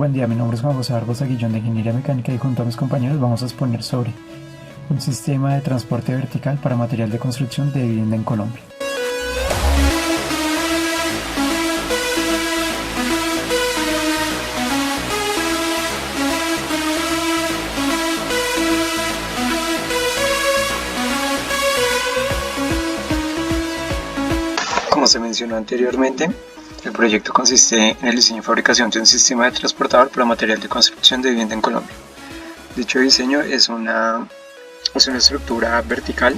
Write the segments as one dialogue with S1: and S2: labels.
S1: Buen día, mi nombre es Juan José Barbosa Guillón de Ingeniería Mecánica y junto a mis compañeros vamos a exponer sobre un sistema de transporte vertical para material de construcción de vivienda en Colombia.
S2: Como se mencionó anteriormente, el proyecto consiste en el diseño y fabricación de un sistema de transportador para material de construcción de vivienda en Colombia. Dicho diseño es una estructura vertical,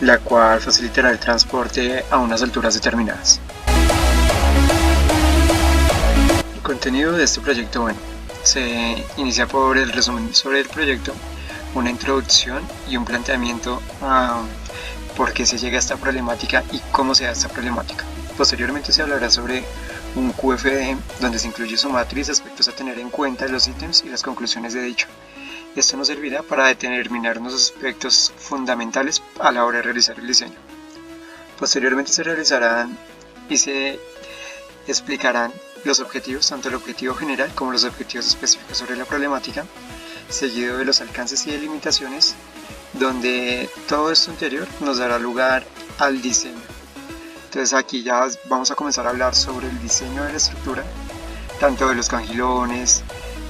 S2: la cual facilitará el transporte a unas alturas determinadas. El contenido de este proyecto, se inicia por el resumen sobre el proyecto, una introducción y un planteamiento a por qué se llega a esta problemática y cómo se da esta problemática. Posteriormente se hablará sobre un QFD donde se incluye su matriz, aspectos a tener en cuenta, los ítems y las conclusiones de dicho. Esto nos servirá para determinar unos aspectos fundamentales a la hora de realizar el diseño. Posteriormente se realizarán y se explicarán los objetivos, tanto el objetivo general como los objetivos específicos sobre la problemática, seguido de los alcances y delimitaciones, donde todo esto anterior nos dará lugar al diseño. Entonces aquí ya vamos a comenzar a hablar sobre el diseño de la estructura, tanto de los cangilones,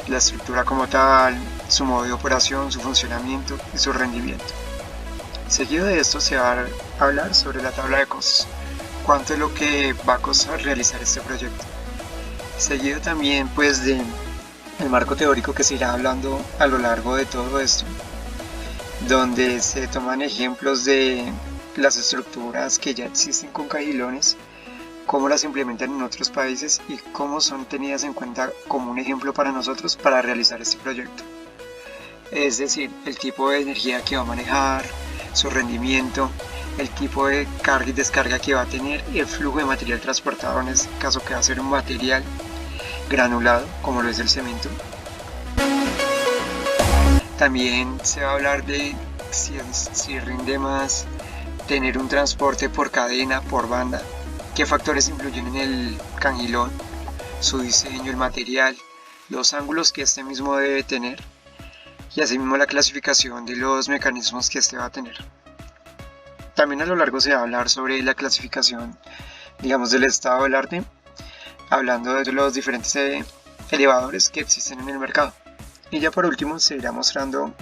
S2: la estructura como tal, su modo de operación, su funcionamiento y su rendimiento. Seguido de esto se va a hablar sobre la tabla de costos, cuánto es lo que va a costar realizar este proyecto. Seguido también de el marco teórico que se irá hablando a lo largo de todo esto, donde se toman ejemplos de las estructuras que ya existen con cangilones, cómo las implementan en otros países y cómo son tenidas en cuenta como un ejemplo para nosotros para realizar este proyecto. Es decir, el tipo de energía que va a manejar, su rendimiento, el tipo de carga y descarga que va a tener y el flujo de material transportado, en este caso que va a ser un material granulado como lo es el cemento. También se va a hablar de si rinde más tener un transporte por cadena, por banda, qué factores influyen en el cangilón, su diseño, el material, los ángulos que este mismo debe tener y asimismo la clasificación de los mecanismos que este va a tener. También a lo largo se va a hablar sobre la clasificación, del estado del arte, hablando de los diferentes elevadores que existen en el mercado. Y ya por último se irá mostrando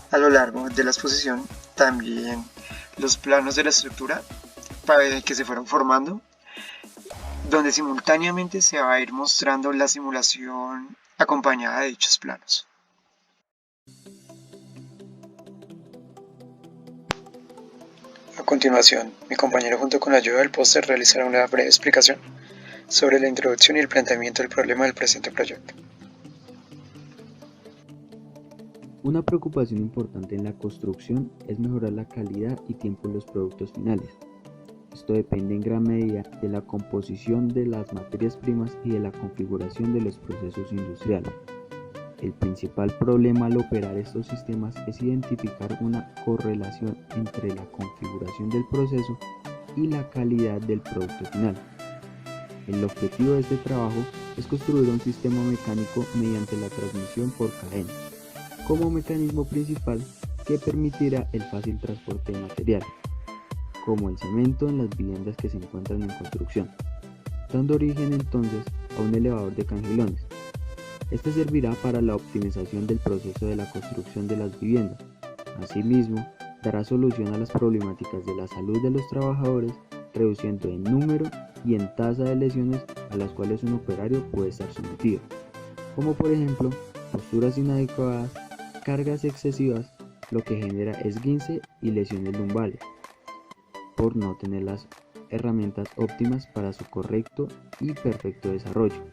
S2: a lo largo de la exposición también los planos de la estructura que se fueron formando, donde simultáneamente se va a ir mostrando la simulación acompañada de dichos planos. A continuación, mi compañero junto con la ayuda del póster realizará una breve explicación sobre la introducción y el planteamiento del problema del presente proyecto.
S3: Una preocupación importante en la construcción es mejorar la calidad y tiempo de los productos finales. Esto depende en gran medida de la composición de las materias primas y de la configuración de los procesos industriales. El principal problema al operar estos sistemas es identificar una correlación entre la configuración del proceso y la calidad del producto final. El objetivo de este trabajo es construir un sistema mecánico mediante la transmisión por cadena, como mecanismo principal que permitirá el fácil transporte de material, como el cemento en las viviendas que se encuentran en construcción, dando origen entonces a un elevador de cangilones. Este servirá para la optimización del proceso de la construcción de las viviendas. Asimismo, dará solución a las problemáticas de la salud de los trabajadores, reduciendo el número y en tasa de lesiones a las cuales un operario puede estar sometido, como por ejemplo posturas inadecuadas, cargas excesivas, lo que genera esguince y lesiones lumbares, por no tener las herramientas óptimas para su correcto y perfecto desarrollo.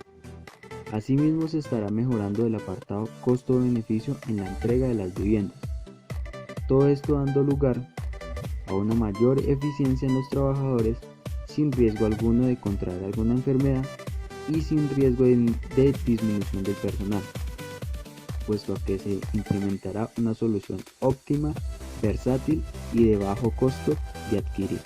S3: Asimismo, se estará mejorando el apartado costo-beneficio en la entrega de las viviendas. Todo esto dando lugar a una mayor eficiencia en los trabajadores, sin riesgo alguno de contraer alguna enfermedad y sin riesgo de disminución del personal, puesto a que se implementará una solución óptima, versátil y de bajo costo de adquirir.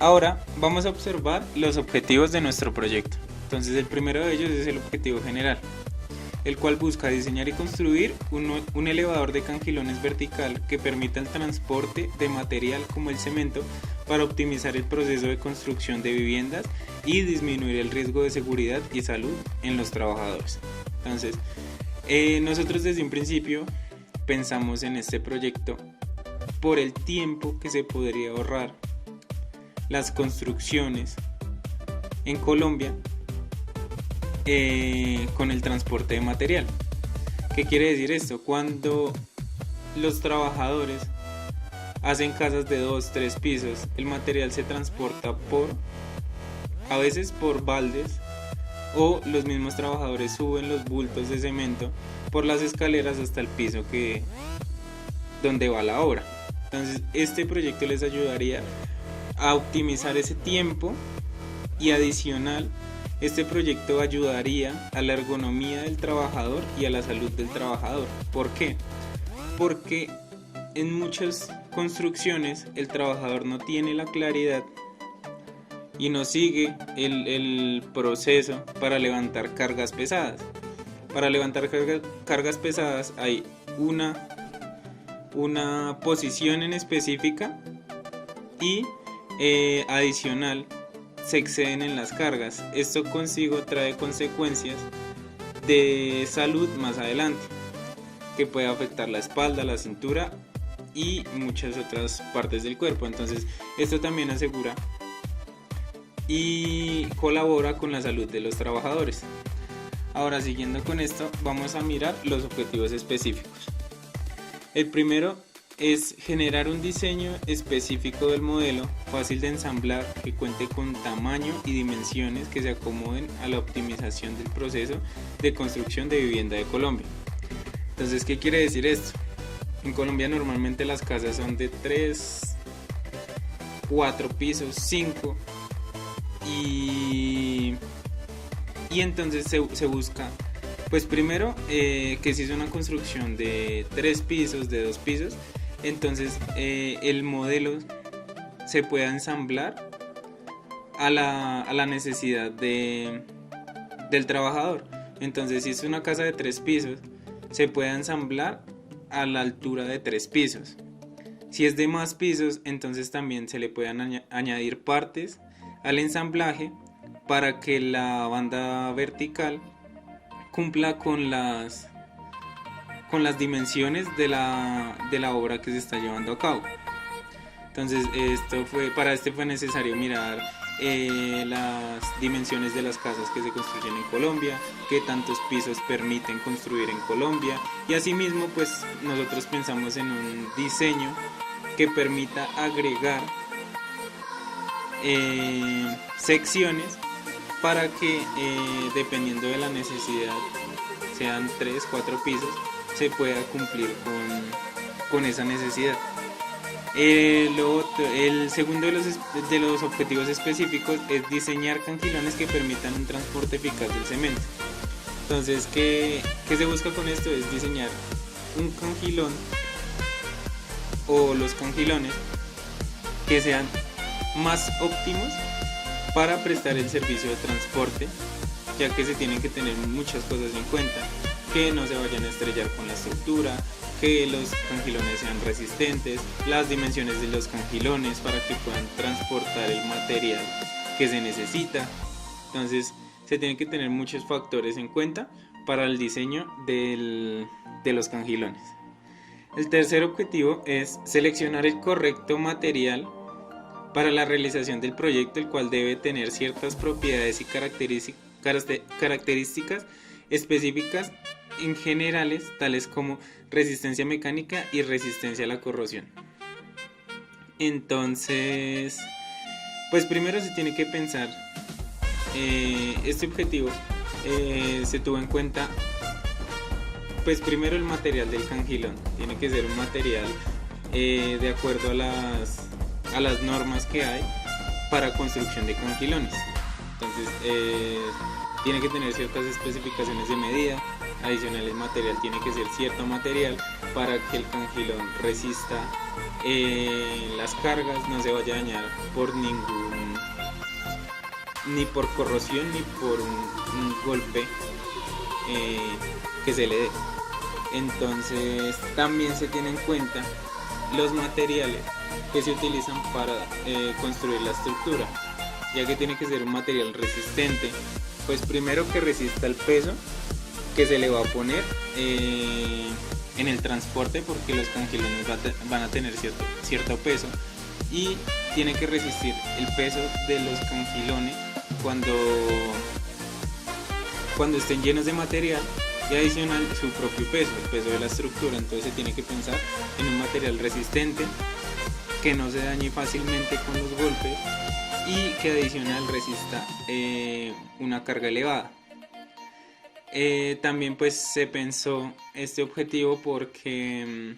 S4: Ahora vamos a observar los objetivos de nuestro proyecto. Entonces el primero de ellos es el objetivo general, el cual busca diseñar y construir un elevador de cangilones vertical que permita el transporte de material como el cemento para optimizar el proceso de construcción de viviendas y disminuir el riesgo de seguridad y salud en los trabajadores. Entonces, nosotros desde un principio pensamos en este proyecto por el tiempo que se podría ahorrar las construcciones en Colombia con el transporte de material. ¿Qué quiere decir esto? Cuando los trabajadores hacen casas de 2, 3 pisos, el material se transporta a veces por baldes, o los mismos trabajadores suben los bultos de cemento por las escaleras hasta el piso donde va la obra. Entonces este proyecto les ayudaría a optimizar ese tiempo, y adicional, este proyecto ayudaría a la ergonomía del trabajador y a la salud del trabajador. ¿Por qué? Porque en muchas construcciones el trabajador no tiene la claridad y no sigue el proceso para levantar cargas pesadas. Para levantar cargas pesadas hay una posición en específica, y adicional se exceden en las cargas. Esto consigo trae consecuencias de salud más adelante, que puede afectar la espalda, la cintura y muchas otras partes del cuerpo. Entonces esto también asegura y colabora con la salud de los trabajadores. Ahora, siguiendo con esto, vamos a mirar los objetivos específicos. El primero es generar un diseño específico del modelo, fácil de ensamblar, que cuente con tamaño y dimensiones que se acomoden a la optimización del proceso de construcción de vivienda de Colombia. Entonces, ¿qué quiere decir esto? En Colombia normalmente las casas son de 3, 4 pisos, 5, y entonces se busca, pues primero, que si es una construcción de 3 pisos, de 2 pisos, entonces el modelo se pueda ensamblar a la necesidad del trabajador. Entonces, si es una casa de 3 pisos, se puede ensamblar a la altura de 3 pisos. Si es de más pisos, entonces también se le pueden añadir partes al ensamblaje para que la banda vertical cumpla con las dimensiones de la obra que se está llevando a cabo. Entonces para esto fue necesario mirar las dimensiones de las casas que se construyen en Colombia, qué tantos pisos permiten construir en Colombia, y asimismo pues nosotros pensamos en un diseño que permita agregar secciones para que dependiendo de la necesidad, sean 3, 4 pisos, se pueda cumplir con esa necesidad. El segundo de los objetivos específicos es diseñar cangilones que permitan un transporte eficaz del cemento. Entonces, ¿qué se busca con esto? Es diseñar un cangilón o los cangilones que sean más óptimos para prestar el servicio de transporte, ya que se tienen que tener muchas cosas en cuenta, que no se vayan a estrellar con la estructura, que los cangilones sean resistentes, las dimensiones de los cangilones para que puedan transportar el material que se necesita. Entonces se tienen que tener muchos factores en cuenta para el diseño de los cangilones. El tercer objetivo es seleccionar el correcto material para la realización del proyecto, el cual debe tener ciertas propiedades y características específicas en generales, tales como resistencia mecánica y resistencia a la corrosión. Entonces, pues primero se tiene que pensar, este objetivo se tuvo en cuenta, pues primero el material del cangilón, tiene que ser un material de acuerdo a las normas que hay para construcción de cangilones. Entonces tiene que tener ciertas especificaciones de medida. Adicional, el material tiene que ser cierto material para que el cangilón resista las cargas, no se vaya a dañar ni por corrosión ni por un golpe que se le dé. Entonces también se tiene en cuenta los materiales que se utilizan para construir la estructura, ya que tiene que ser un material resistente, pues primero que resista el peso que se le va a poner en el transporte, porque los cangilones van a tener cierto peso, y tiene que resistir el peso de los cangilones cuando estén llenos de material, y adicional su propio peso, el peso de la estructura. Entonces se tiene que pensar en un material resistente, que no se dañe fácilmente con los golpes y que adicional resista una carga elevada. También pues se pensó este objetivo porque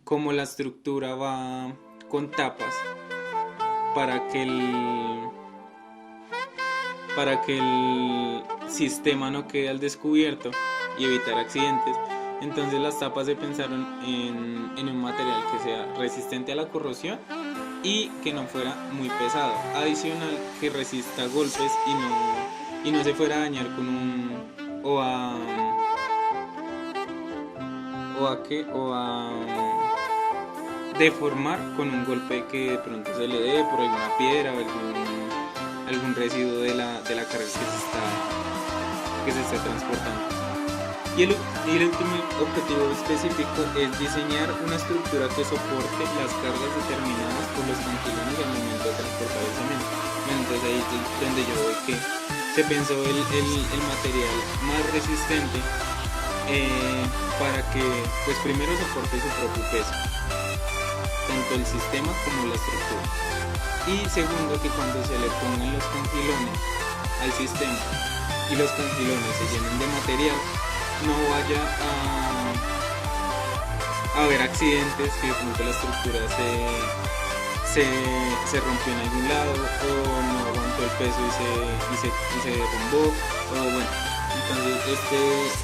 S4: como la estructura va con tapas para que el sistema no quede al descubierto y evitar accidentes, entonces las tapas se pensaron en un material que sea resistente a la corrosión y que no fuera muy pesado, adicional que resista golpes y no se fuera a dañar o a deformar con un golpe que de pronto se le dé por alguna piedra o algún residuo de la carga que se está transportando. Y el último objetivo específico es diseñar una estructura que soporte las cargas determinadas por los cangilones al momento de transportar el cemento. Bueno, entonces ahí es donde yo veo que se pensó el material más resistente para que pues primero soporte su propio peso, tanto el sistema como la estructura, y segundo que cuando se le pongan los cangilones al sistema y los cangilones se llenen de material, no vaya a haber accidentes, que de pronto la estructura se rompió en algún lado o no aguantó el peso y se derrumbó, o bueno. Entonces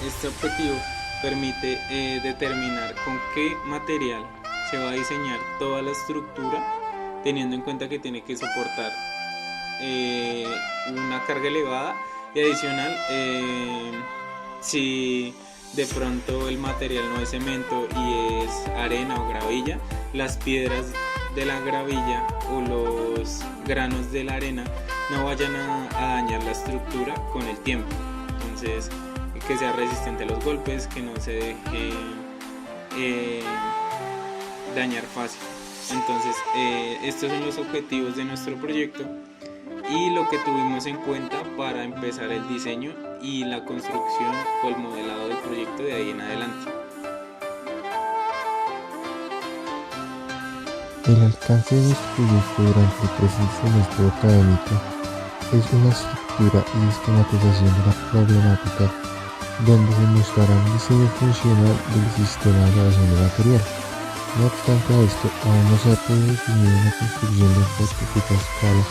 S4: este objetivo permite determinar con qué material se va a diseñar toda la estructura, teniendo en cuenta que tiene que soportar una carga elevada, y adicional si de pronto el material no es cemento y es arena o gravilla, las piedras de la gravilla o los granos de la arena no vayan a dañar la estructura con el tiempo. Entonces que sea resistente a los golpes, que no se deje dañar fácil. Entonces estos son los objetivos de nuestro proyecto y lo que tuvimos en cuenta para empezar el diseño y la construcción o el modelado del proyecto de ahí en adelante.
S5: El alcance de nuestro proyecto durante el presente semestre académico es una estructura y esquematización de la problemática donde se mostrará un diseño funcional del sistema de elevación de material. No obstante a esto, aún no se ha podido definir una construcción de prototipo a escala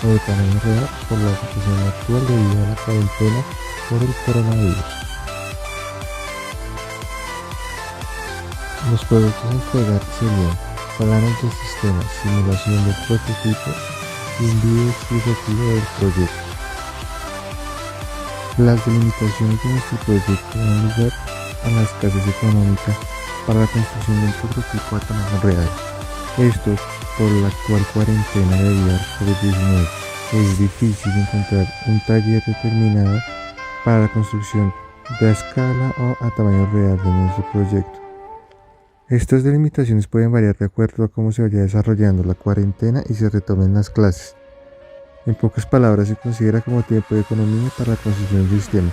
S5: o de tamaño real por la situación actual debido a la cuarentena por el coronavirus. Los productos a entregar serían planos de sistema, simulación del prototipo y un video explicativo del proyecto. Las delimitaciones de nuestro proyecto dan lugar a la escasez económica para la construcción de un prototipo a tamaño real. Esto por la actual cuarentena debido al COVID-19. Es difícil encontrar un taller determinado para la construcción de a escala o a tamaño real de nuestro proyecto. Estas delimitaciones pueden variar de acuerdo a cómo se vaya desarrollando la cuarentena y se retomen las clases. En pocas palabras, se considera como tiempo de economía para la construcción del sistema.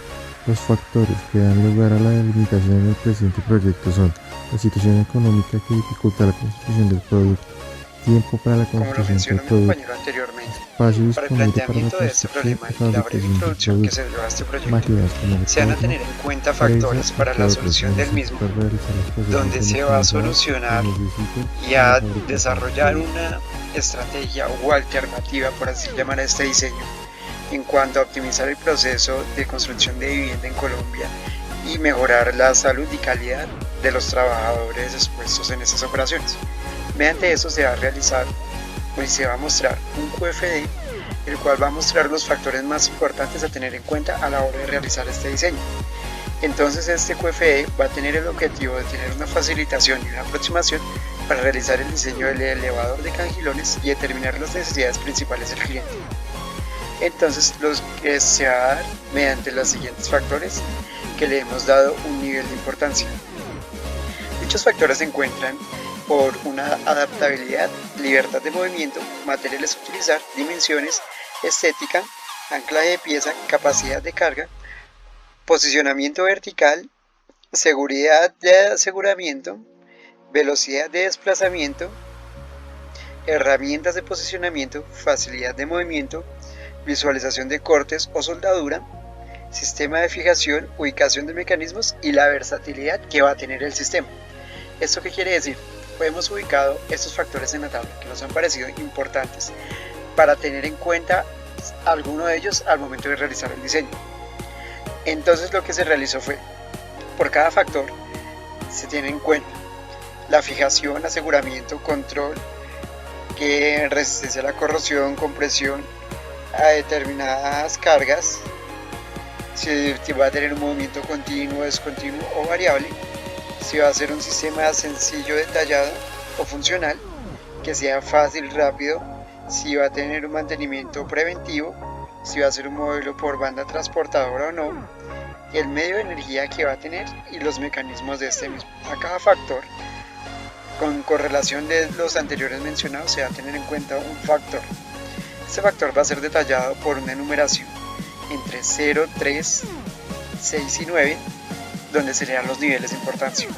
S5: Los factores que dan lugar a la delimitación en el presente proyecto son la situación económica que dificulta la construcción del producto, tiempo para la construcción del producto, espacio disponible para la construcción y fabricación del producto,
S2: se van a tener en cuenta factores para la solución del mismo, donde se va a solucionar y a desarrollar una estrategia o alternativa, por así llamar a este diseño, en cuanto a optimizar el proceso de construcción de vivienda en Colombia y mejorar la salud y calidad de los trabajadores expuestos en estas operaciones. Mediante eso se va a realizar y se va a mostrar un QFD, el cual va a mostrar los factores más importantes a tener en cuenta a la hora de realizar este diseño. Entonces este QFD va a tener el objetivo de tener una facilitación y una aproximación para realizar el diseño del elevador de Cangilones y determinar las necesidades principales del cliente. Entonces los que se va a dar mediante los siguientes factores que le hemos dado un nivel de importancia. Dichos factores se encuentran por una adaptabilidad, libertad de movimiento, materiales a utilizar, dimensiones, estética, anclaje de pieza, capacidad de carga, posicionamiento vertical, seguridad de aseguramiento, velocidad de desplazamiento, herramientas de posicionamiento, facilidad de movimiento, visualización de cortes o soldadura, sistema de fijación, ubicación de mecanismos y la versatilidad que va a tener el sistema. ¿Esto qué quiere decir? Hemos ubicado estos factores en la tabla que nos han parecido importantes para tener en cuenta alguno de ellos al momento de realizar el diseño. Entonces lo que se realizó fue, por cada factor se tiene en cuenta la fijación, aseguramiento, control, que resistencia a la corrosión, compresión a determinadas cargas, si va a tener un movimiento continuo, descontinuo o variable, si va a ser un sistema sencillo, detallado o funcional, que sea fácil, rápido, si va a tener un mantenimiento preventivo, si va a ser un modelo por banda transportadora o no, el medio de energía que va a tener y los mecanismos de este mismo. A cada factor, con correlación de los anteriores mencionados, se va a tener en cuenta un factor. Este factor va a ser detallado por una enumeración entre 0, 3, 6 y 9, donde serían los niveles de importancia.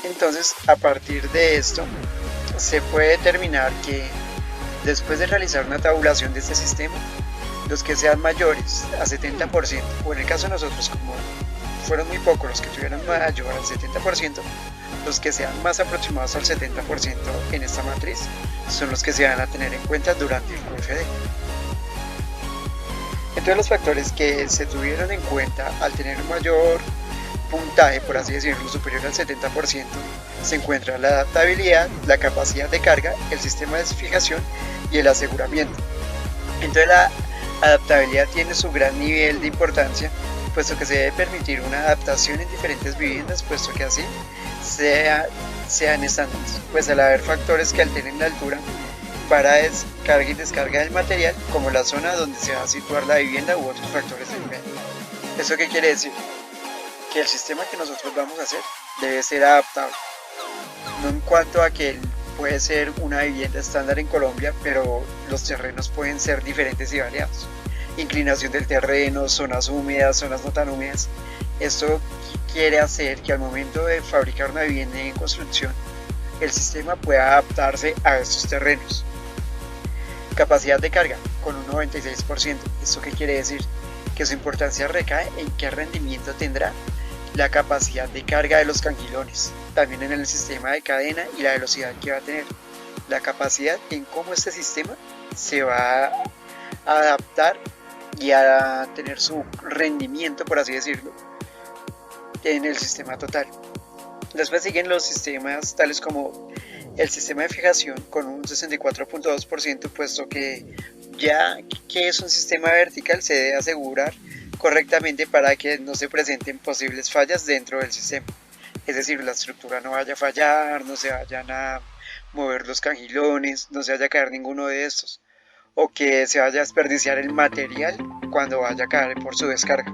S2: Entonces, a partir de esto, se puede determinar que después de realizar una tabulación de este sistema, los que sean mayores a 70%, o en el caso de nosotros, como fueron muy pocos los que tuvieron mayor al 70%, los que sean más aproximados al 70% en esta matriz son los que se van a tener en cuenta durante el QFD. Entre los factores que se tuvieron en cuenta al tener un mayor puntaje, por así decirlo, superior al 70%, se encuentra la adaptabilidad, la capacidad de carga, el sistema de fijación y el aseguramiento. Entonces la adaptabilidad tiene su gran nivel de importancia, puesto que se debe permitir una adaptación en diferentes viviendas, puesto que así sean estándares, pues al haber factores que alteren la altura para descarga y descarga del material, como la zona donde se va a situar la vivienda u otros factores de nivel. ¿Eso qué quiere decir? Que el sistema que nosotros vamos a hacer debe ser adaptable, no en cuanto a que puede ser una vivienda estándar en Colombia, pero los terrenos pueden ser diferentes y variados. Inclinación del terreno, zonas húmedas, zonas no tan húmedas. Esto quiere hacer que al momento de fabricar una vivienda en construcción, el sistema pueda adaptarse a estos terrenos. Capacidad de carga con un 96%. ¿Esto qué quiere decir? Que su importancia recae en qué rendimiento tendrá la capacidad de carga de los cangilones, también en el sistema de cadena y la velocidad que va a tener. La capacidad en cómo este sistema se va a adaptar y a tener su rendimiento, por así decirlo, en el sistema total. Después siguen los sistemas tales como el sistema de fijación con un 64.2%, puesto que ya que es un sistema vertical se debe asegurar correctamente para que no se presenten posibles fallas dentro del sistema. Es decir, la estructura no vaya a fallar, no se vayan a mover los cangilones, no se vaya a caer ninguno de estos, o que se vaya a desperdiciar el material cuando vaya a caer por su descarga.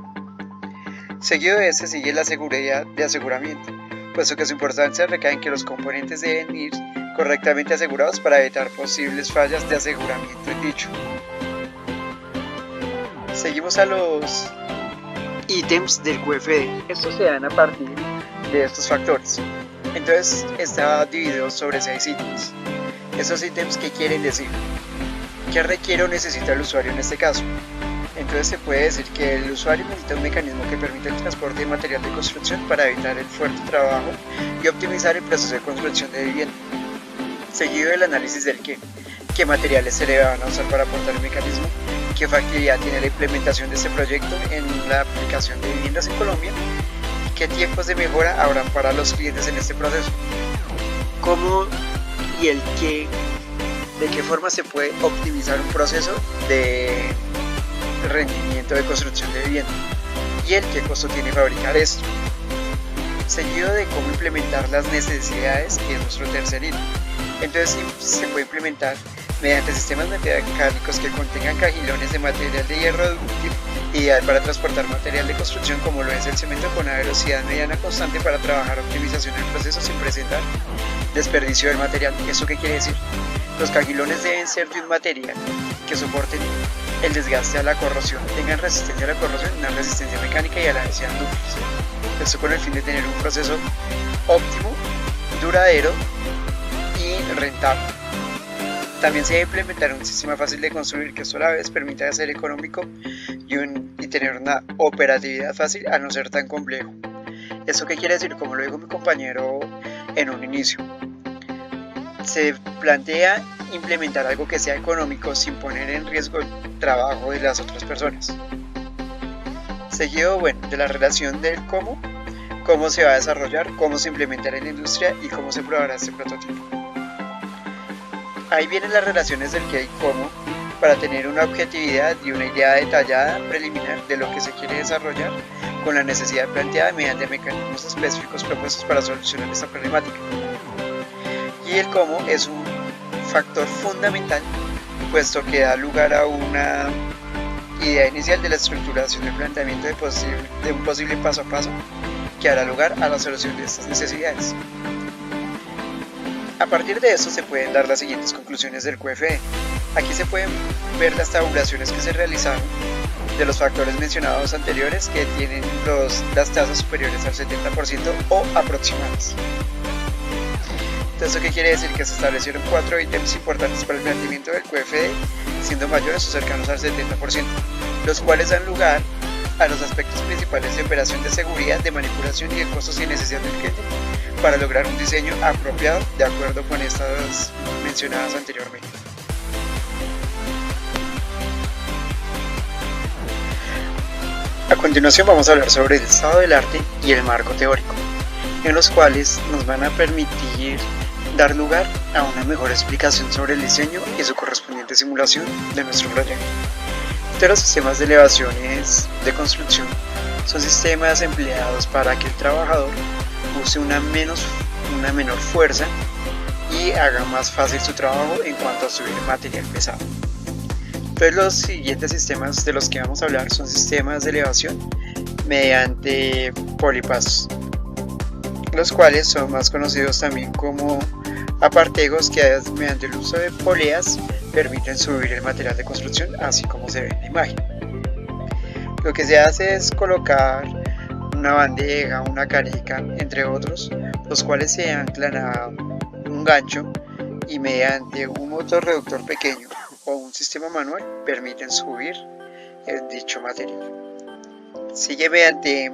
S2: Seguido de este sigue la seguridad de aseguramiento, puesto que su importancia recae en que los componentes deben ir correctamente asegurados para evitar posibles fallas de aseguramiento en dicho. Seguimos a los ítems del QFD. Estos se dan a partir de estos factores. Entonces está dividido sobre 6 ítems. Esos ítems, ¿qué quieren decir? ¿Qué requiere o necesita el usuario en este caso? Entonces se puede decir que el usuario necesita un mecanismo que permita el transporte de material de construcción para evitar el fuerte trabajo y optimizar el proceso de construcción de vivienda. Seguido del análisis del qué materiales se le van a usar para aportar el mecanismo, qué factibilidad tiene la implementación de este proyecto en la aplicación de viviendas en Colombia, qué tiempos de mejora habrán para los clientes en este proceso, cómo y el qué, de qué forma se puede optimizar un proceso de rendimiento de construcción de vivienda y el qué costo tiene fabricar esto, seguido de cómo implementar las necesidades, que es nuestro tercer hito. Entonces se puede implementar mediante sistemas mecánicos que contengan cajilones de material de hierro dúctil, ideal para transportar material de construcción como lo es el cemento, con una velocidad mediana constante para trabajar optimización del proceso sin presentar desperdicio del material. ¿Eso qué quiere decir? Los cajilones deben ser de un material que soporten el desgaste a la corrosión, tengan resistencia a la corrosión, una resistencia mecánica y a la sean dúctiles. Esto con el fin de tener un proceso óptimo, duradero y rentable. También se debe implementar un sistema fácil de construir que esto a la vez permita ser económico y tener una operatividad fácil a no ser tan complejo. ¿Esto qué quiere decir? Como lo dijo mi compañero en un inicio, se plantea implementar algo que sea económico sin poner en riesgo el trabajo de las otras personas. Seguido, de la relación del cómo se va a desarrollar, cómo se implementará en la industria y cómo se probará este prototipo. Ahí vienen las relaciones del qué y cómo para tener una objetividad y una idea detallada preliminar de lo que se quiere desarrollar con la necesidad planteada mediante mecanismos específicos propuestos para solucionar esta problemática. Y el cómo es un factor fundamental, puesto que da lugar a una idea inicial de la estructuración del planteamiento de un posible paso a paso que hará lugar a la solución de estas necesidades. A partir de esto se pueden dar las siguientes conclusiones del QFE. Aquí se pueden ver las tabulaciones que se realizaron de los factores mencionados anteriores que tienen las tasas superiores al 70% o aproximadas. Entonces, ¿qué quiere decir? Que se establecieron 4 ítems importantes para el planteamiento del QFE, siendo mayores o cercanos al 70%, los cuales dan lugar a los aspectos principales de operación de seguridad, de manipulación y de costos y necesidad del cliente para lograr un diseño apropiado de acuerdo con estas mencionadas anteriormente. A continuación vamos a hablar sobre el estado del arte y el marco teórico, en los cuales nos van a permitir dar lugar a una mejor explicación sobre el diseño y su correspondiente simulación de nuestro proyecto. Los sistemas de elevaciones de construcción son sistemas empleados para que el trabajador use una menor fuerza y haga más fácil su trabajo en cuanto a subir material pesado. Entonces, los siguientes sistemas de los que vamos a hablar son sistemas de elevación mediante polipasos, los cuales son más conocidos también como apartegos, que mediante el uso de poleas permiten subir el material de construcción así como se ve en la imagen. Lo que se hace es colocar una bandeja, una careca, entre otros, los cuales se anclan a un gancho y mediante un motor reductor pequeño o un sistema manual permiten subir el dicho material. Sigue mediante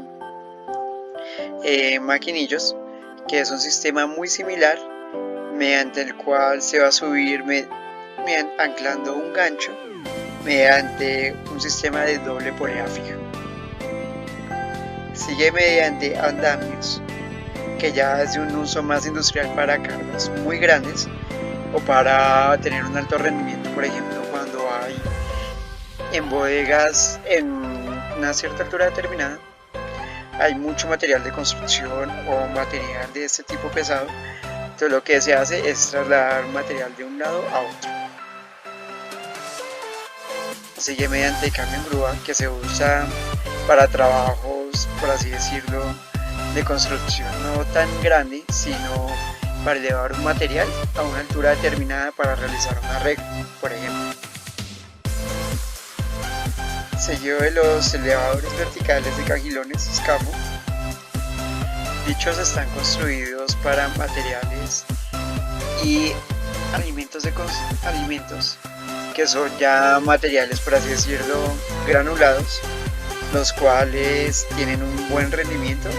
S2: maquinillos, que es un sistema muy similar mediante el cual se va a subir anclando un gancho mediante un sistema de doble polea fija. Sigue mediante andamios, que ya es de un uso más industrial para cargas muy grandes o para tener un alto rendimiento, por ejemplo cuando hay en bodegas en una cierta altura determinada hay mucho material de construcción o material de este tipo pesado. Entonces lo que se hace es trasladar material de un lado a otro. Sigue mediante cambio en grúa, que se usa para trabajos, por así decirlo, de construcción no tan grande, sino para elevar un material a una altura determinada para realizar un arreglo, por ejemplo. Seguido de los elevadores verticales de cajilones escamo. Dichos están construidos para materiales y alimentos que son ya materiales, por así decirlo, granulados, los cuales tienen un buen rendimiento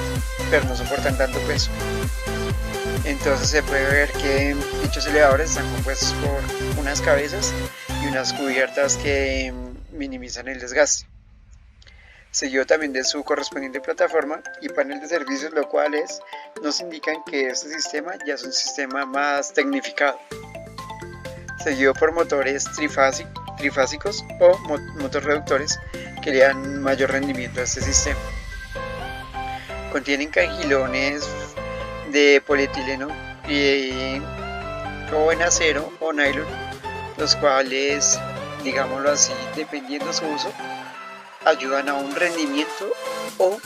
S2: pero no soportan tanto peso. Entonces se puede ver que dichos elevadores están compuestos por unas cabezas y unas cubiertas que minimizan el desgaste. seguido también de su correspondiente plataforma y panel de servicios, lo cuales nos indican que este sistema ya es un sistema más tecnificado, seguido por motores trifásicos o motorreductores que le dan mayor rendimiento a este sistema. Contienen cangilones de polietileno o en acero o nylon, los cuales, digámoslo así, dependiendo su uso, ayudan a un rendimiento o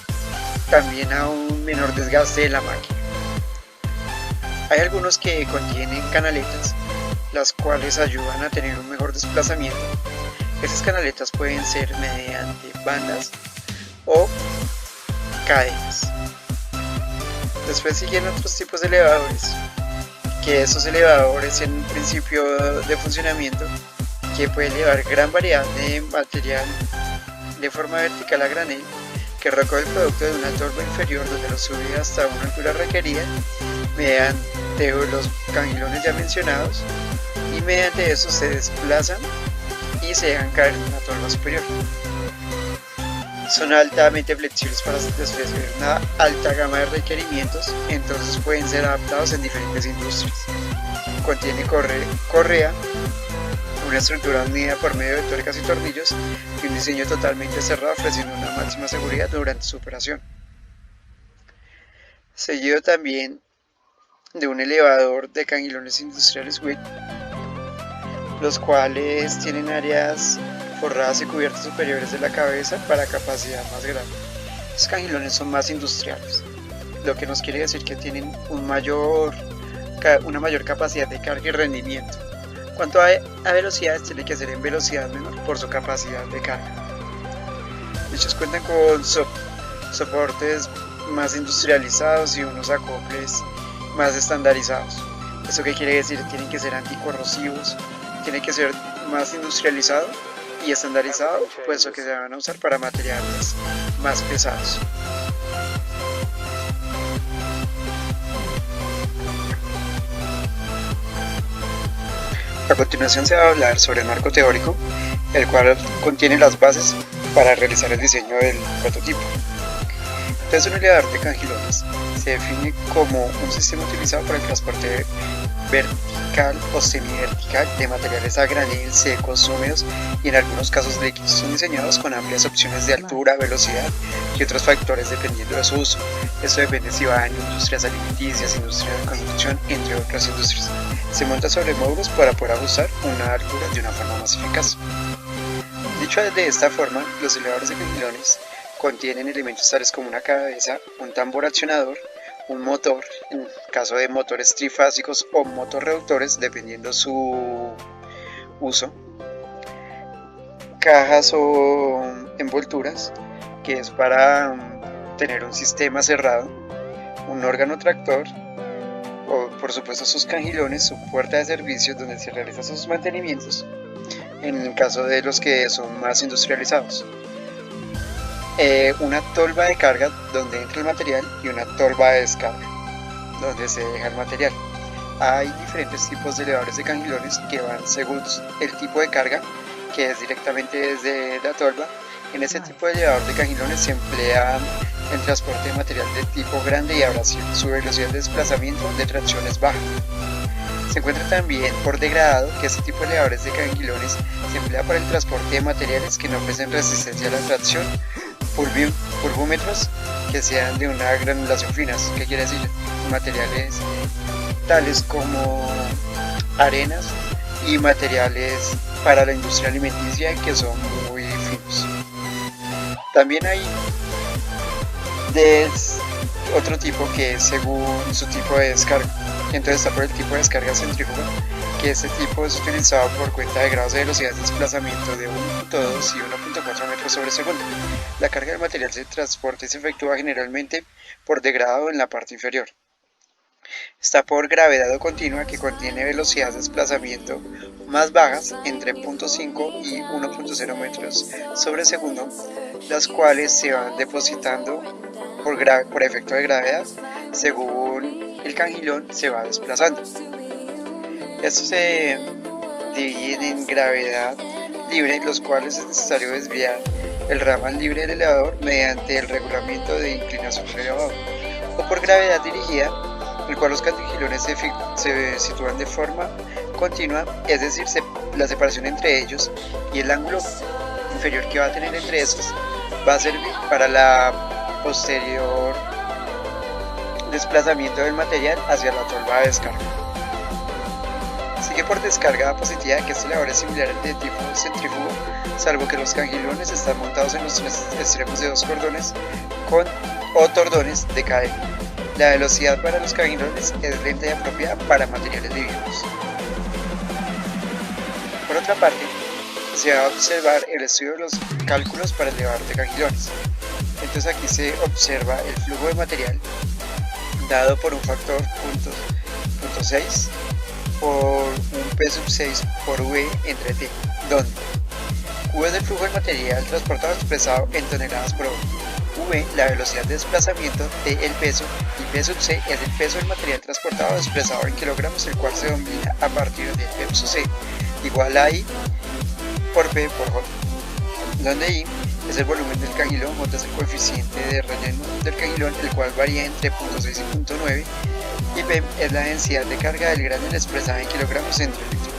S2: también a un menor desgaste de la máquina. Hay algunos que contienen canaletas, las cuales ayudan a tener un mejor desplazamiento. Esas canaletas pueden ser mediante bandas o cadenas. Después siguen otros tipos de elevadores, que esos elevadores en un principio de funcionamiento que puede elevar gran variedad de material de forma vertical a granel, que recoge el producto de una torba inferior donde lo sube hasta una altura requerida mediante los cangilones ya mencionados, y mediante eso se desplazan y se dejan caer en una torba superior. Son altamente flexibles para satisfacer una alta gama de requerimientos, entonces pueden ser adaptados en diferentes industrias. Contiene correa, una estructura unida por medio de tuercas y tornillos y un diseño totalmente cerrado, ofreciendo una máxima seguridad durante su operación. Seguido también de un elevador de cangilones industriales WIT, los cuales tienen áreas forradas y cubiertas superiores de la cabeza para capacidad más grande. Los cangilones son más industriales, lo que nos quiere decir que tienen una mayor capacidad de carga y rendimiento. Cuanto a velocidades, tiene que ser en velocidad menor por su capacidad de carga. Ellos cuentan con soportes más industrializados y unos acoples más estandarizados. ¿Eso qué quiere decir? Tienen que ser anticorrosivos, tiene que ser más industrializado y estandarizado, puesto que se van a usar para materiales más pesados. A continuación se va a hablar sobre el marco teórico, el cual contiene las bases para realizar el diseño del prototipo. Entonces, un elevador de cangilones se define como un sistema utilizado para el transporte vertical o semivertical de materiales a granel, secos, húmedos y en algunos casos líquidos. Son diseñados con amplias opciones de altura, velocidad y otros factores dependiendo de su uso. Esto depende si va en industrias alimenticias, industria de construcción, entre otras industrias. Se monta sobre módulos para poder ajustar una altura de una forma más eficaz. Dicho de esta forma, los elevadores de cangilones contienen elementos tales como una cabeza, un tambor accionador, un motor, en caso de motores trifásicos o motorreductores, dependiendo su uso, cajas o envolturas, que es para tener un sistema cerrado, un órgano tractor, o por supuesto sus cangilones, su puerta de servicios donde se realizan sus mantenimientos, en el caso de los que son más industrializados. Una tolva de carga donde entra el material y una tolva de descarga donde se deja el material. Hay diferentes tipos de elevadores de cangilones que van según el tipo de carga, que es directamente desde la tolva. En ese tipo de elevador de cangilones se emplea el transporte de material de tipo grande y abrasivo. Su velocidad de desplazamiento de tracción es baja. Se encuentra también por degradado, que este tipo de elevadores de cangilones se emplea para el transporte de materiales que no ofrecen resistencia a la tracción, pulvómetros que sean de una granulación fina. ¿Qué quiere decir? Materiales tales como arenas y materiales para la industria alimenticia que son muy finos. También hay otro tipo que es según su tipo de descarga. Entonces está por el tipo de descarga centrífuga, que este tipo es utilizado por cuenta de grados de velocidad de desplazamiento de 1.2 y 1.4 metros sobre segundo. La carga del material se transporta y se efectúa generalmente por degradado en la parte inferior. Está por gravedad continua, que contiene velocidades de desplazamiento más bajas, entre 0.5 y 1.0 metros sobre segundo, las cuales se van depositando por efecto de gravedad según el cangilón se va desplazando. Esto se divide en gravedad libre, los cuales es necesario desviar el ramal libre del elevador mediante el regulamiento de inclinación del elevador, o por gravedad dirigida, el cual los cangilones se sitúan de forma continua, es decir, la separación entre ellos y el ángulo inferior que va a tener entre estos va a servir para la posterior desplazamiento del material hacia la tolva de descarga. Sigue por descarga positiva, que este elevador es similar al de tipo centrífugo, salvo que los cangilones están montados en los tres extremos de dos cordones o tordones de cadena. La velocidad para los cangilones es lenta y apropiada para materiales livianos. Por otra parte, se va a observar el estudio de los cálculos para el elevador de cangilones. Entonces aquí se observa el flujo de material dado por un factor .6 por un P sub 6 por V entre T, donde Q es el flujo de material transportado expresado en toneladas por hora, V la velocidad de desplazamiento, T el peso y P sub C es el peso del material transportado expresado en kilogramos, el cual se denomina a partir de P sub C igual a I por P por J, donde I es el volumen del cangilón, J es el coeficiente de relleno del cangilón, el cual varía entre 0.6 y 0.9, y P es la densidad de carga del granel expresada en kilogramos centro litro.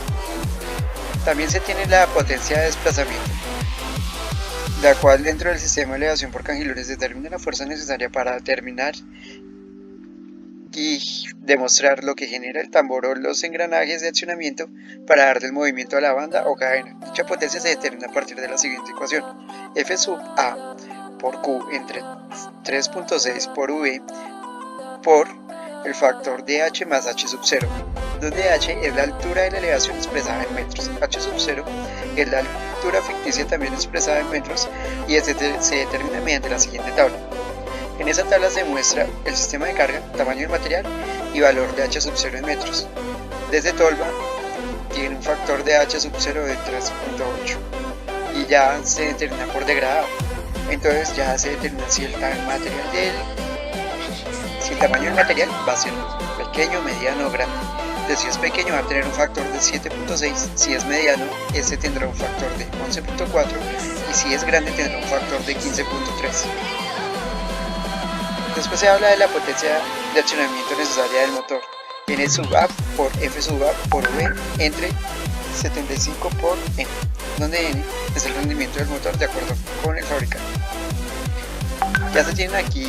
S2: También se tiene la potencia de desplazamiento, la cual dentro del sistema de elevación por cangilones determina la fuerza necesaria para determinar y demostrar lo que genera el tambor o los engranajes de accionamiento para darle el movimiento a la banda o cadena. Dicha potencia se determina a partir de la siguiente ecuación: F sub A por Q entre 3.6 por V por el factor de H más H sub 0, donde H es la altura de la elevación expresada en metros, H sub 0 es la altura ficticia también expresada en metros, y este se determina mediante la siguiente tabla. En esa tabla se muestra el sistema de carga, tamaño del material y valor de H sub 0 en metros. Desde tolva tiene un factor de H sub 0 de 3.8 y ya se determina por degradado. Entonces ya se determina si el tamaño del material va a ser pequeño, mediano o grande. Entonces, si es pequeño va a tener un factor de 7.6, si es mediano este tendrá un factor de 11.4 y si es grande tendrá un factor de 15.3. Después se habla de la potencia de accionamiento necesaria del motor, N sub A por F sub A por V entre 75 por N, donde N es el rendimiento del motor de acuerdo con el fabricante. Ya se tienen aquí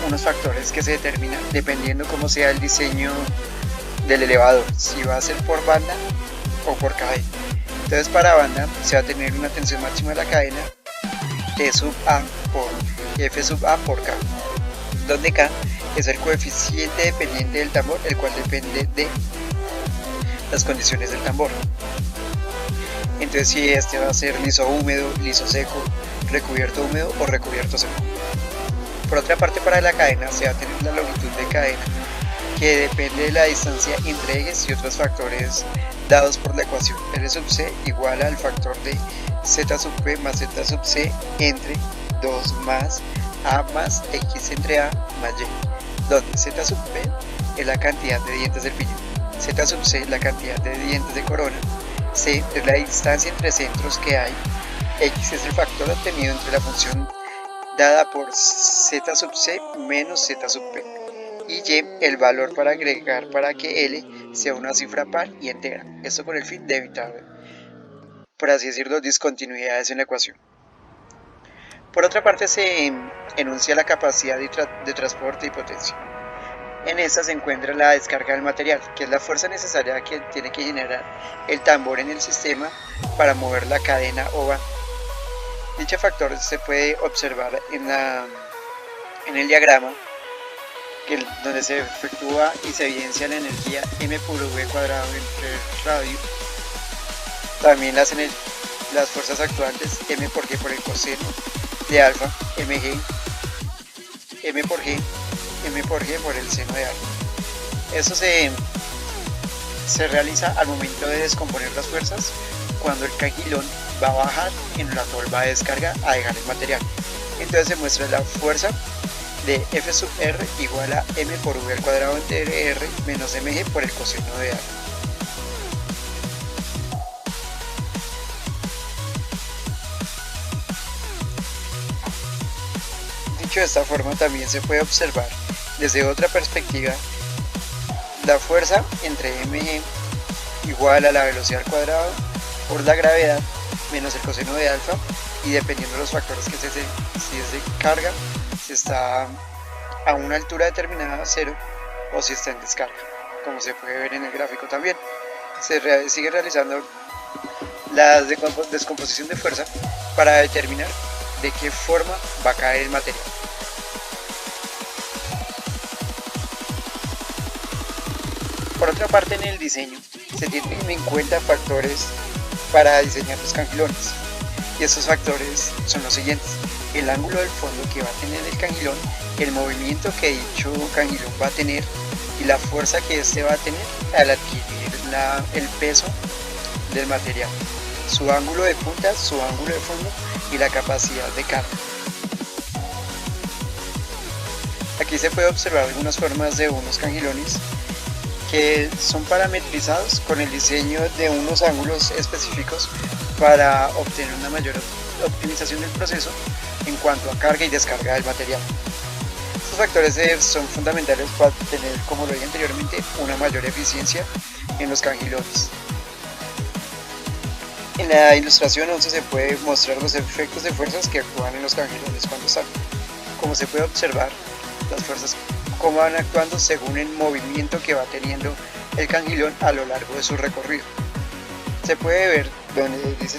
S2: unos factores que se determinan dependiendo cómo sea el diseño del elevador, si va a ser por banda o por cadena. Entonces para banda se va a tener una tensión máxima de la cadena T sub A por F sub A por K, donde K es el coeficiente dependiente del tambor, el cual depende de las condiciones del tambor. Entonces si este va a ser liso húmedo, liso seco, recubierto húmedo o recubierto seco. Por otra parte, para la cadena se va a tener la longitud de cadena, que depende de la distancia entre ejes y otros factores dados por la ecuación L sub C igual al factor de Z sub P más Z sub C entre 2 más A más X entre A más Y, donde Z sub P es la cantidad de dientes del piñón, Z sub C es la cantidad de dientes de corona, C es la distancia entre centros que hay, X es el factor obtenido entre la función dada por Z sub C menos Z sub P, y Y el valor para agregar para que L sea una cifra par y entera, esto con el fin de evitar, por así decirlo, discontinuidades en la ecuación. Por otra parte se enuncia la capacidad de transporte y potencia. En esta se encuentra la descarga del material, que es la fuerza necesaria que tiene que generar el tambor en el sistema para mover la cadena o banda. Dicho factor se puede observar en el diagrama, donde se efectúa y se evidencia la energía M por V cuadrado entre el radio. También las fuerzas actuantes M por G por el coseno de alfa, mg, M por G por el seno de alfa. Eso se realiza al momento de descomponer las fuerzas, cuando el cangilón va a bajar en la tolva de descarga a dejar el material. Entonces se muestra la fuerza de F sub R igual a M por V al cuadrado entre R menos mg por el coseno de alfa. Dicho de esta forma, también se puede observar desde otra perspectiva la fuerza entre mg igual a la velocidad al cuadrado por la gravedad menos el coseno de alfa, y dependiendo de los factores que si es de carga, si está a una altura determinada, 0, o si está en descarga, como se puede ver en el gráfico también. Se sigue realizando la descomposición de fuerza para determinar de qué forma va a caer el material. Por otra parte, en el diseño se tienen en cuenta factores para diseñar los cangilones, y estos factores son los siguientes: el ángulo del fondo que va a tener el cangilón, el movimiento que dicho cangilón va a tener y la fuerza que este va a tener al adquirir el peso del material, su ángulo de punta, su ángulo de fondo y la capacidad de carga. Aquí se puede observar algunas formas de unos cangilones que son parametrizados con el diseño de unos ángulos específicos para obtener una mayor optimización del proceso en cuanto a carga y descarga del material. Estos factores son fundamentales para tener, como lo dije anteriormente, una mayor eficiencia en los cangilones. En la ilustración 11 se puede mostrar los efectos de fuerzas que actúan en los cangilones cuando saltan. Como se puede observar, las fuerzas cómo van actuando según el movimiento que va teniendo el cangilón a lo largo de su recorrido. Se puede ver donde dice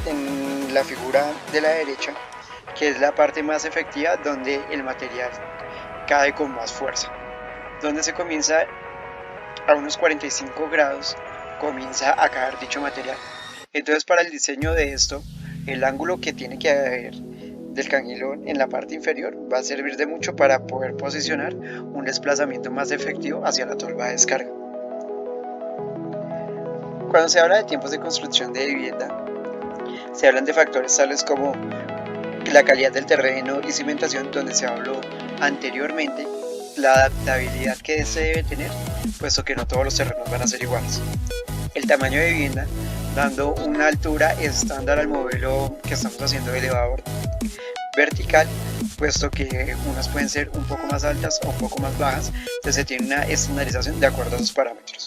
S2: en la figura de la derecha que es la parte más efectiva, donde el material cae con más fuerza, donde se comienza a unos 45 grados comienza a caer dicho material. Entonces, para el diseño de esto, el ángulo que tiene que haber del cangilón en la parte inferior va a servir de mucho para poder posicionar un desplazamiento más efectivo hacia la tolva de descarga. Cuando se habla de tiempos de construcción de vivienda, se hablan de factores tales como la calidad del terreno y cimentación, donde se habló anteriormente, la adaptabilidad que se debe tener, puesto que no todos los terrenos van a ser iguales. El tamaño de vivienda, dando una altura estándar al modelo que estamos haciendo de elevador vertical, puesto que unas pueden ser un poco más altas o un poco más bajas, entonces se tiene una estandarización de acuerdo a esos parámetros.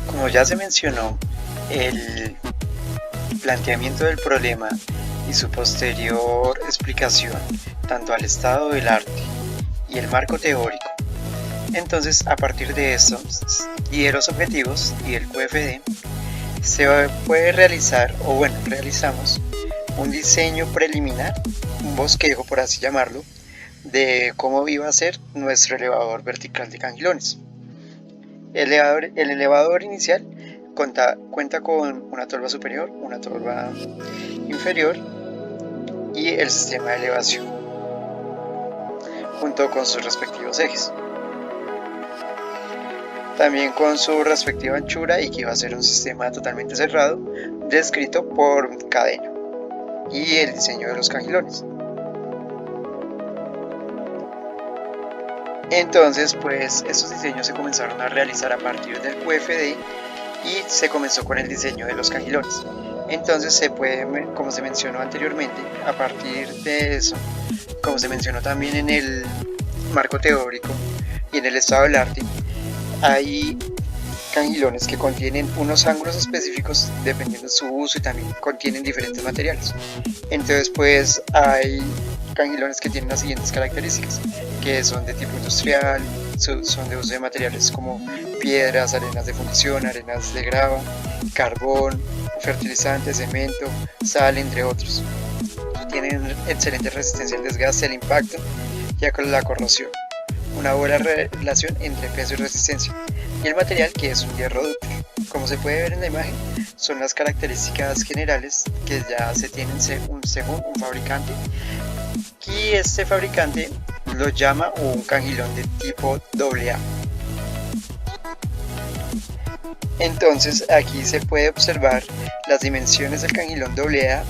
S2: Como ya se mencionó, el planteamiento del problema y su posterior explicación tanto al estado del arte y el marco teórico. Entonces, a partir de esto y de los objetivos y el QFD, se puede realizar, o bueno, realizamos un diseño preliminar, un bosquejo por así llamarlo, de cómo iba a ser nuestro elevador vertical de cangilones. El elevador inicial cuenta con una tolva superior, una tolva inferior y el sistema de elevación, junto con sus respectivos ejes. También con su respectiva anchura, y que va a ser un sistema totalmente cerrado, descrito por cadena, y el diseño de los cangilones. Entonces, pues estos diseños se comenzaron a realizar a partir del QFD y se comenzó con el diseño de los cangilones. Entonces se puede, como se mencionó anteriormente, a partir de eso, como se mencionó también en el marco teórico y en el estado del arte, hay cangilones que contienen unos ángulos específicos dependiendo de su uso y también contienen diferentes materiales. Entonces, pues hay cangilones que tienen las siguientes características, que son de tipo industrial, son de uso de materiales como piedras, arenas de fundición, arenas de grava, carbón, fertilizante, cemento, sal, entre otros. Tienen excelente resistencia al desgaste, al impacto y a la corrosión. Una buena relación entre peso y resistencia, y el material, que es un hierro dúctil. Como se puede ver en la imagen, son las características generales que ya se tienen según un fabricante, y este fabricante lo llama un cangilón de tipo AA. Entonces aquí se puede observar las dimensiones del cangilón AA,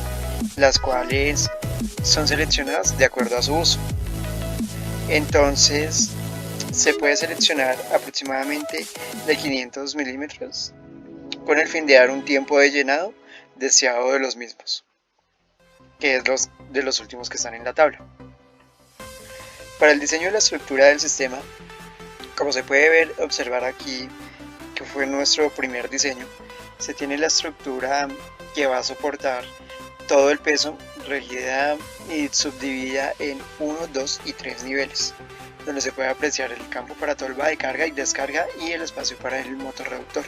S2: las cuales son seleccionadas de acuerdo a su uso. Entonces se puede seleccionar aproximadamente de 500 milímetros con el fin de dar un tiempo de llenado deseado de los mismos. que es de los últimos que están en la tabla. Para el diseño de la estructura del sistema, como se puede observar aquí, que fue nuestro primer diseño, se tiene la estructura que va a soportar todo el peso, regida y subdividida en 1, 2 y 3 niveles, donde se puede apreciar el campo para tolva de carga y descarga y el espacio para el motor reductor.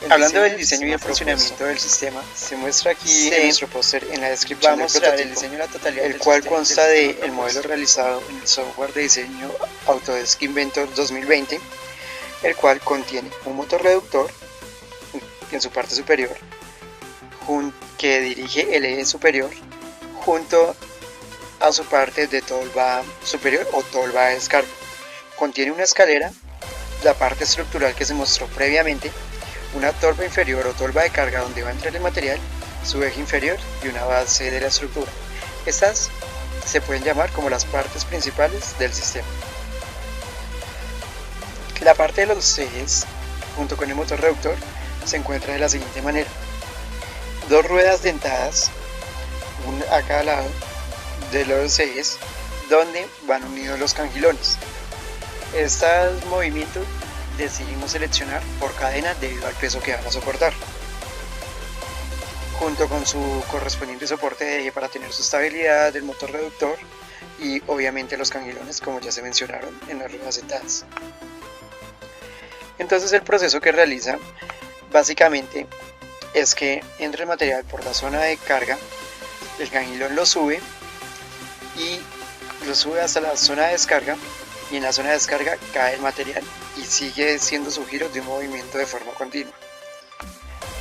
S2: Hablando del diseño y el funcionamiento del sistema, se muestra aquí en nuestro póster en la descripción del prototipo, el diseño de la totalidad, el cual consta del modelo realizado en el software de diseño Autodesk Inventor 2020, el cual contiene un motor reductor en su parte superior, que dirige el eje superior, junto a su parte de tolva superior o tolva de descarga. Contiene una escalera, la parte estructural que se mostró previamente, una tolva inferior o tolva de carga donde va a entrar el material, su eje inferior y una base de la estructura. Estas se pueden llamar como las partes principales del sistema. La parte de los ejes, junto con el motor reductor, se encuentra de la siguiente manera: dos ruedas dentadas, una a cada lado de los ejes, donde van unidos los cangilones. Estos movimientos decidimos seleccionar por cadena debido al peso que van a soportar, junto con su correspondiente soporte de eje para tener su estabilidad del motor reductor y obviamente los cangilones, como ya se mencionaron en las ruedas dentadas. Entonces el proceso que realiza básicamente es que entra el material por la zona de carga, el cangilón lo sube hasta la zona de descarga, y en la zona de descarga cae el material y sigue siendo su giro de un movimiento de forma continua.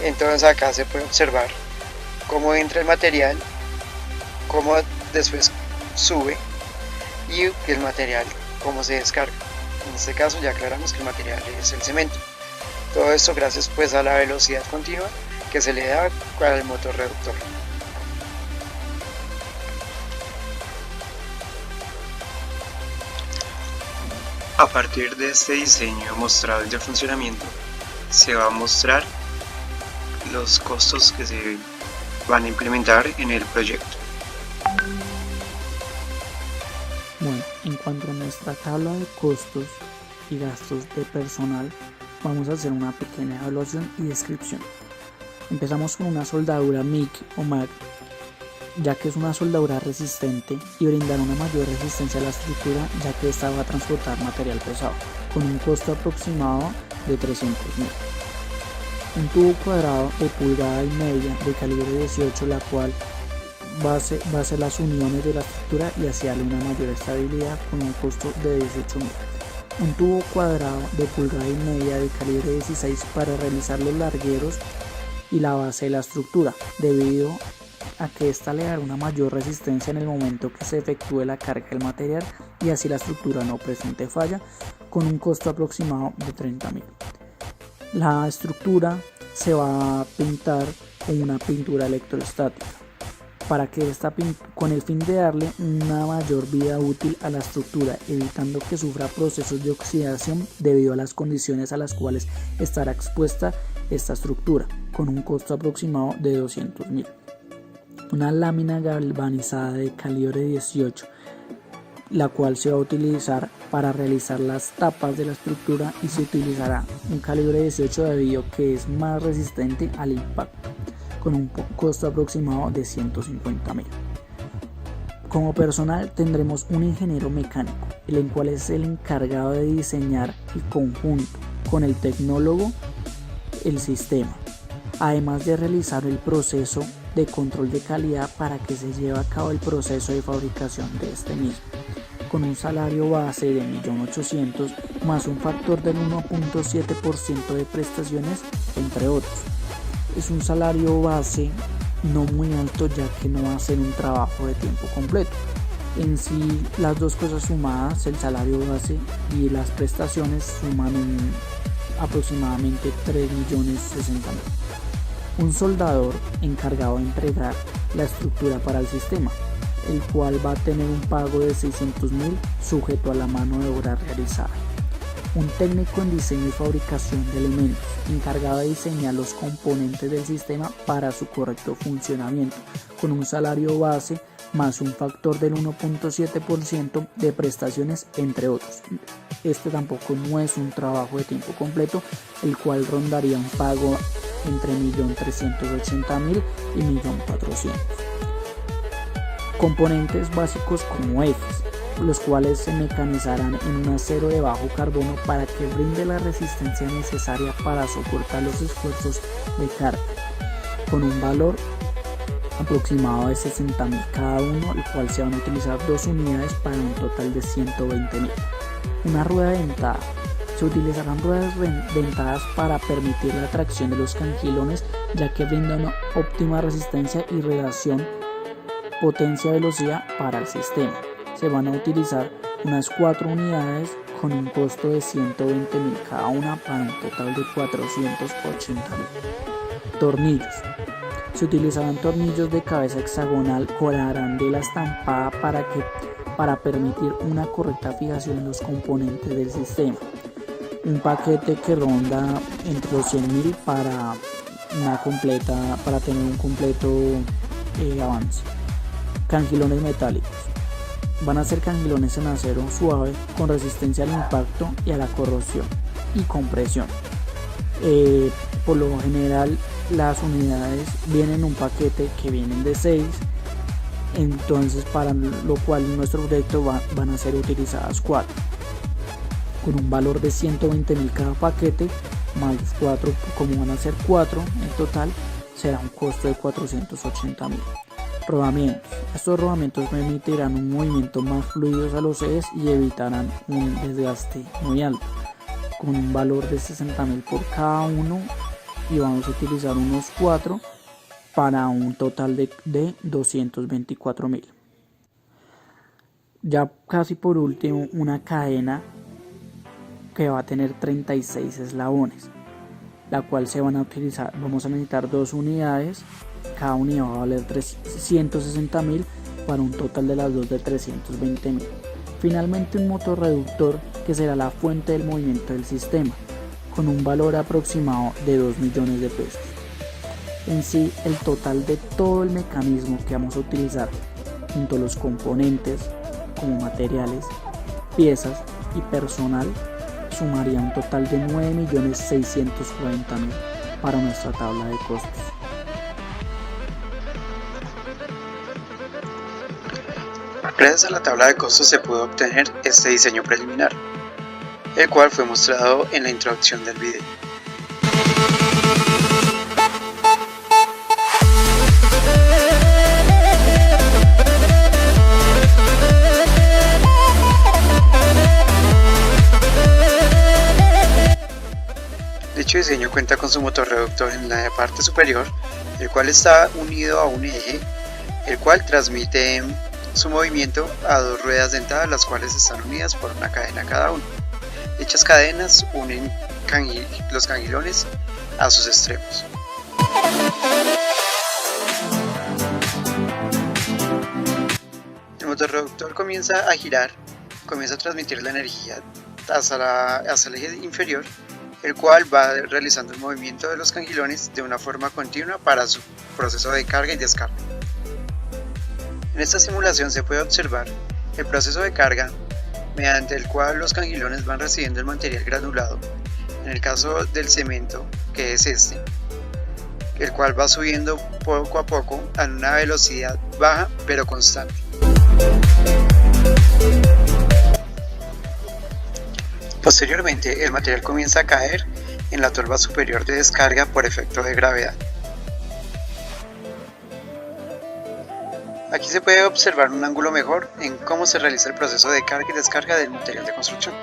S2: Entonces acá se puede observar cómo entra el material, cómo después sube y el material cómo se descarga. En este caso ya aclaramos que el material es el cemento. Todo esto gracias pues a la velocidad continua que se le da al motor reductor. A partir de este diseño mostrado y de funcionamiento, se va a mostrar los costos que se van a implementar en el proyecto.
S6: Bueno, en cuanto a nuestra tabla de costos y gastos de personal, vamos a hacer una pequeña evaluación y descripción. Empezamos con una soldadura MIG o MAG, ya que es una soldadura resistente y brindará una mayor resistencia a la estructura, ya que esta va a transportar material pesado, con un costo aproximado de 300.000. Un tubo cuadrado de pulgada y media de calibre 18, la cual va a ser las uniones de la estructura y así darle una mayor estabilidad, con un costo de 18.000. Un tubo cuadrado de pulgada y media de calibre 16 para realizar los largueros y la base de la estructura, debido a que esta le dará una mayor resistencia en el momento que se efectúe la carga del material y así la estructura no presente falla, con un costo aproximado de 30.000. La estructura se va a pintar con una pintura electrostática con el fin de darle una mayor vida útil a la estructura, evitando que sufra procesos de oxidación debido a las condiciones a las cuales estará expuesta esta estructura, con un costo aproximado de 200.000. Una lámina galvanizada de calibre 18, la cual se va a utilizar para realizar las tapas de la estructura, y se utilizará un calibre 18 debido a que es más resistente al impacto, con un costo aproximado de 150.000. Como personal tendremos un ingeniero mecánico, el cual es el encargado de diseñar en conjunto con el tecnólogo el sistema, además de realizar el proceso de control de calidad para que se lleve a cabo el proceso de fabricación de este mismo, con un salario base de 1.800.000 más un factor del 1.7% de prestaciones, entre otros. Es un salario base no muy alto, ya que no va a ser un trabajo de tiempo completo. En sí, las dos cosas sumadas, el salario base y las prestaciones, suman aproximadamente 3.060.000. Un soldador encargado de entregar la estructura para el sistema, el cual va a tener un pago de 600.000 sujeto a la mano de obra realizada. un técnico en diseño y fabricación de elementos, encargado de diseñar los componentes del sistema para su correcto funcionamiento, con un salario base más un factor del 1.7% de prestaciones, entre otros. Este tampoco no es un trabajo de tiempo completo, el cual rondaría un pago entre 1.380.000 y 1.400.000. Componentes básicos como ejes, los cuales se mecanizarán en un acero de bajo carbono para que brinde la resistencia necesaria para soportar los esfuerzos de carga, con un valor aproximado de 60.000 cada uno, el cual se van a utilizar 2 unidades para un total de 120.000. Una rueda dentada. Se utilizarán ruedas dentadas para permitir la tracción de los cangilones, ya que brindan una óptima resistencia y relación potencia-velocidad para el sistema. Se van a utilizar unas 4 unidades con un costo de 120.000 cada una para un total de 480.000. Tornillos. Se utilizarán tornillos de cabeza hexagonal con arandela estampada para permitir una correcta fijación en los componentes del sistema. Un paquete que ronda entre los 100.000 para tener un completo avance. Cangilones metálicos. Van a ser cangilones en acero suave con resistencia al impacto y a la corrosión y compresión. Por lo general las unidades vienen en un paquete que vienen de 6, entonces para lo cual en nuestro proyecto van a ser utilizadas 4, con un valor de 120.000 cada paquete, más los 4, como van a ser 4 en total, será un costo de 480.000. Rodamientos. Estos rodamientos permitirán un movimiento más fluido a los ejes y evitarán un desgaste muy alto, con un valor de 60.000 por cada uno, y vamos a utilizar unos 4 para un total de 224.000. Ya casi por último, una cadena que va a tener 36 eslabones, la cual se van a utilizar, vamos a necesitar 2 unidades, cada unidad va a valer 360.000 para un total de las 2 de 320.000. Finalmente, un motor reductor que será la fuente del movimiento del sistema, con un valor aproximado de 2 millones de pesos. En sí, el total de todo el mecanismo que vamos a utilizar, junto a los componentes como materiales, piezas y personal, sumaría un total de 9.640.000 para nuestra tabla de costos.
S2: Gracias a la tabla de costos se pudo obtener este diseño preliminar, el cual fue mostrado en la introducción del video. Dicho diseño cuenta con su motor reductor en la parte superior, el cual está unido a un eje, el cual transmite su movimiento a 2 ruedas dentadas, las cuales están unidas por una cadena cada una. Dichas cadenas unen los cangilones a sus extremos. El motor reductor comienza a girar, comienza a transmitir la energía hasta el eje inferior, el cual va realizando el movimiento de los cangilones de una forma continua para su proceso de carga y descarga. En esta simulación se puede observar el proceso de carga, mediante el cual los cangilones van recibiendo el material granulado, en el caso del cemento, que es este, el cual va subiendo poco a poco a una velocidad baja pero constante. Posteriormente, el material comienza a caer en la tolva superior de descarga por efecto de gravedad. Aquí se puede observar un ángulo mejor en cómo se realiza el proceso de carga y descarga del material de construcción.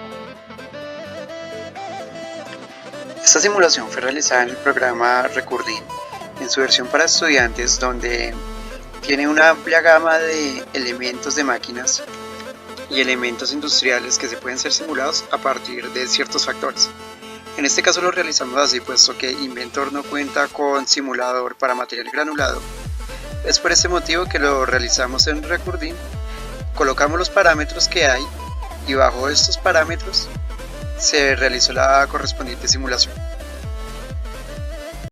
S2: Esta simulación fue realizada en el programa Recurdim, en su versión para estudiantes, donde tiene una amplia gama de elementos de máquinas y elementos industriales que se pueden ser simulados a partir de ciertos factores. En este caso lo realizamos así, puesto que Inventor no cuenta con simulador para material granulado. Es por este motivo que lo realizamos en Recurdim. Colocamos los parámetros que hay y bajo estos parámetros se realizó la correspondiente simulación.